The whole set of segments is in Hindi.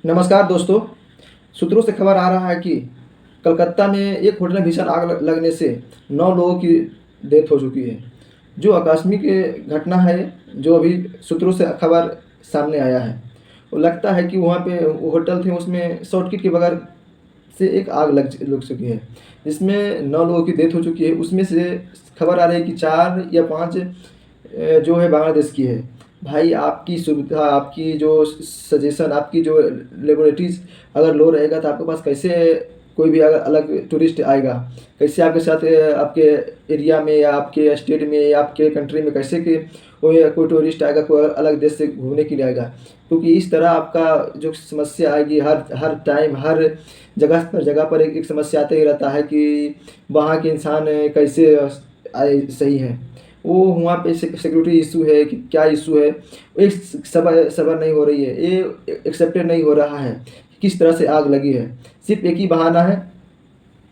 नमस्कार दोस्तों। सूत्रों से खबर आ रहा है कि कलकत्ता में एक होटल में भीषण आग लगने से 9 लोगों की डेथ हो चुकी है। जो आकस्मिक घटना है, जो अभी सूत्रों से खबर सामने आया है, वो लगता है कि वहाँ पे वो होटल थे, उसमें सर्किट के बगैर से एक आग लग चुकी है, जिसमें 9 लोगों की डेथ हो चुकी है। उसमें से खबर आ रही है कि 4 या 5 जो है बांग्लादेश की है। भाई, आपकी सुविधा, आपकी जो सजेशन, आपकी जो लेबोरेटरीज अगर लो रहेगा तो आपके पास कैसे कोई भी अगर अलग टूरिस्ट आएगा? कैसे आपके साथ आपके एरिया में या आपके स्टेट में या आपके कंट्री में कैसे कि कोई टूरिस्ट आएगा, कोई अलग देश से घूमने के लिए आएगा? क्योंकि इस तरह आपका जो समस्या आएगी, हर हर टाइम हर जगह पर एक एक समस्या आते ही रहता है कि वहाँ के इंसान कैसे आए सही है। वो वहाँ पे सिक्योरिटी इशू है कि क्या इशू है, वो एक सबर नहीं हो रही है, ये एक्सेप्टेड नहीं हो रहा है कि किस तरह से आग लगी है। सिर्फ एक ही बहाना है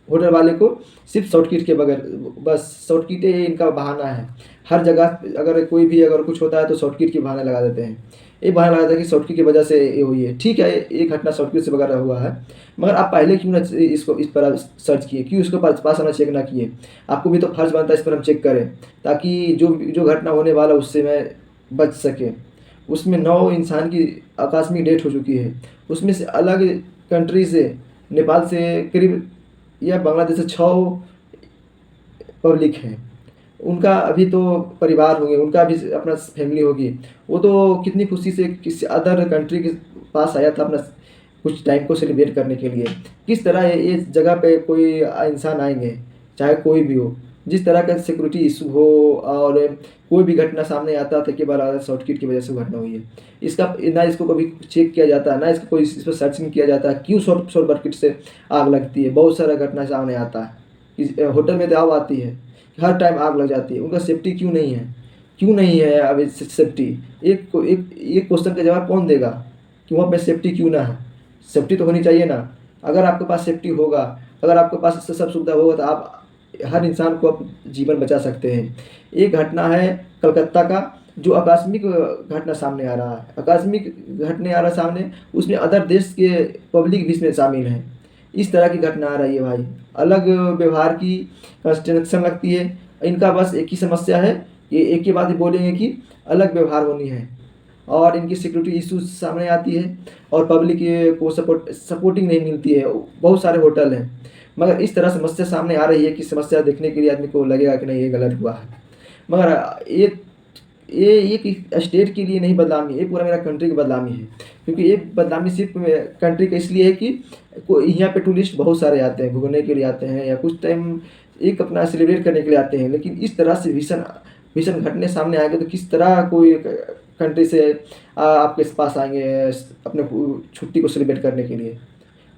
होटल वाले को, सिर्फ शॉर्टकट के बगैर, बस शॉर्टकट ही इनका बहाना है। हर जगह अगर कोई भी अगर कुछ होता है तो शॉर्टकट की बहाने लगा देते हैं। ये बहाना लगा देते हैं कि शॉर्टकट की वजह से ये हुई है। ठीक है, ये घटना शॉर्टकट से वगैरह हुआ है, मगर आप पहले क्यों ना इसको इस पर सर्च किए, क्यों इसको पास आना चेक ना किए? आपको भी तो फर्ज बनता है इस पर हम चेक करें, ताकि जो जो घटना होने वाला उससे मैं बच सके। उसमें 9 इंसान की आकस्मिक डेथ हो चुकी है। उसमें से अलग कंट्री से, नेपाल से करीब या बांग्लादेश से 6 पब्लिक हैं। उनका अभी तो परिवार होंगे, उनका भी अपना फैमिली होगी। वो तो कितनी खुशी से किसी अदर कंट्री के पास आया था अपना कुछ टाइम को सेलिब्रेट करने के लिए। किस तरह ये जगह पे कोई इंसान आएंगे, चाहे कोई भी हो, जिस तरह का सिक्योरिटी इशू हो और कोई भी घटना सामने आता था कि बार शॉर्टकट की वजह से घटना हुई है। इसका ना इसको कभी चेक किया जाता है, ना इसको कोई इस पर सर्चिंग किया जाता है क्यों शॉर्टकट से आग लगती है। बहुत सारा घटना सामने आता है। होटल में दाव आती है, हर टाइम आग लग जाती है। उनका सेफ्टी क्यों नहीं है? क्यों नहीं है अभी सेफ्टी? एक क्वेश्चन का जवाब कौन देगा कि वहाँ पे सेफ्टी क्यों ना है? सेफ्टी तो होनी चाहिए ना। अगर आपके पास सेफ्टी होगा, अगर आपके पास इससे सब सुविधा होगा तो आप हर इंसान को आप जीवन बचा सकते हैं। एक घटना है कलकत्ता का, जो आकस्मिक घटना सामने आ रहा है, आकस्मिक घटने आ रहा है सामने, उसमें अदर देश के पब्लिक भी इसमें शामिल हैं। इस तरह की घटना आ रही है भाई। अलग व्यवहार की कंस्ट्रक्शन लगती है। इनका बस एक ही समस्या है, ये एक ही बात बोलेंगे कि अलग व्यवहार होनी है, और इनकी सिक्योरिटी इश्यूज सामने आती है और पब्लिक को सपोर्टिंग नहीं मिलती है। बहुत सारे होटल हैं, मगर इस तरह समस्या सामने आ रही है कि समस्या देखने के लिए आदमी को लगेगा कि नहीं ये गलत हुआ है। मगर ये एक स्टेट के लिए नहीं बदनामी, ये पूरा मेरा कंट्री की बदनामी है। क्योंकि ये बदनामी सिर्फ कंट्री का इसलिए है कि यहाँ पे टूरिस्ट बहुत सारे आते हैं, घूमने के लिए आते हैं या कुछ टाइम एक अपना सेलिब्रेट करने के लिए आते हैं। लेकिन इस तरह से भीषण भीषण घटने सामने आएंगे तो किस तरह कोई कंट्री से आपके पास आएंगे अपने छुट्टी को सेलिब्रेट करने के लिए?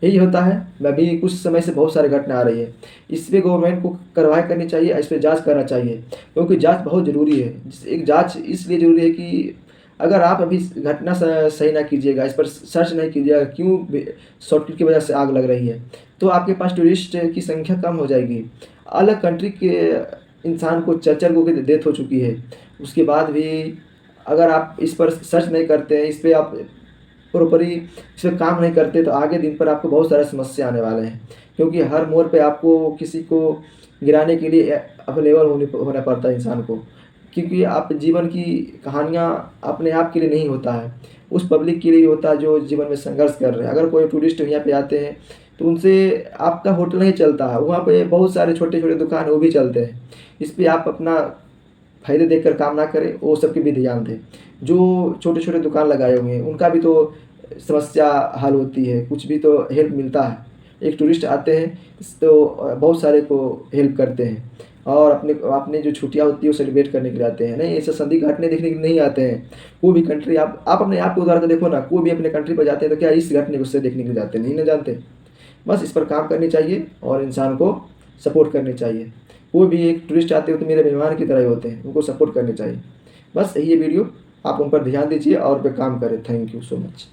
यही होता है। मैं भी कुछ समय से बहुत सारी घटना आ रही है, इस पे गवर्नमेंट को कार्रवाई करनी चाहिए, इस पे जांच करना चाहिए। क्योंकि जांच बहुत ज़रूरी है। एक जांच इसलिए ज़रूरी है कि अगर आप अभी घटना सही ना कीजिएगा, इस पर सर्च नहीं कीजिएगा क्यों शॉर्टकट की वजह से आग लग रही है, तो आपके पास टूरिस्ट की संख्या कम हो जाएगी। अलग कंट्री के इंसान को 4 लोगों की डेथ हो चुकी है, उसके बाद भी अगर आप इस पर सर्च नहीं करते हैं, इस पर आप प्रॉपरली इस पर काम नहीं करते, तो आगे दिन पर आपको बहुत सारे समस्या आने वाले हैं। क्योंकि हर मोड़ पे आपको किसी को गिराने के लिए अवेलेबल होना पड़ता है इंसान को। क्योंकि आप जीवन की कहानियाँ अपने आप के लिए नहीं होता है, उस पब्लिक के लिए होता है जो जीवन में संघर्ष कर रहे हैं। अगर कोई टूरिस्ट यहाँ पे आते हैं तो उनसे आपका होटल नहीं चलता है, वहाँ पे बहुत सारे छोटे छोटे दुकान वो भी चलते हैं। इस पर आप अपना फायदे देखकर काम ना करें, वो सबके भी ध्यान दें। जो छोटे छोटे दुकान लगाए हुए हैं उनका भी तो समस्या हल होती है, कुछ भी तो हेल्प मिलता है। एक टूरिस्ट आते हैं तो बहुत सारे को हेल्प करते हैं, और अपने अपने जो छुट्टियाँ होती है वो सेलिब्रेट करने के लिए आते हैं। नहीं, ऐसे संदिग्ध घटने देखने के लिए नहीं आते हैं। कोई भी कंट्री आप अपने आप को उतार कर देखो ना, कोई भी अपने कंट्री पर जाते हैं तो क्या इस घटने को उससे देखने के लिए जाते हैं? नहीं ना जानते। बस इस पर काम करनी चाहिए और इंसान को सपोर्ट करनी चाहिए। कोई भी एक टूरिस्ट आते हो तो मेरे मेहमान की तरह ही होते हैं, उनको सपोर्ट करनी चाहिए। बस यही है वीडियो, आप उन पर ध्यान दीजिए और पे काम करें। Thank you so much.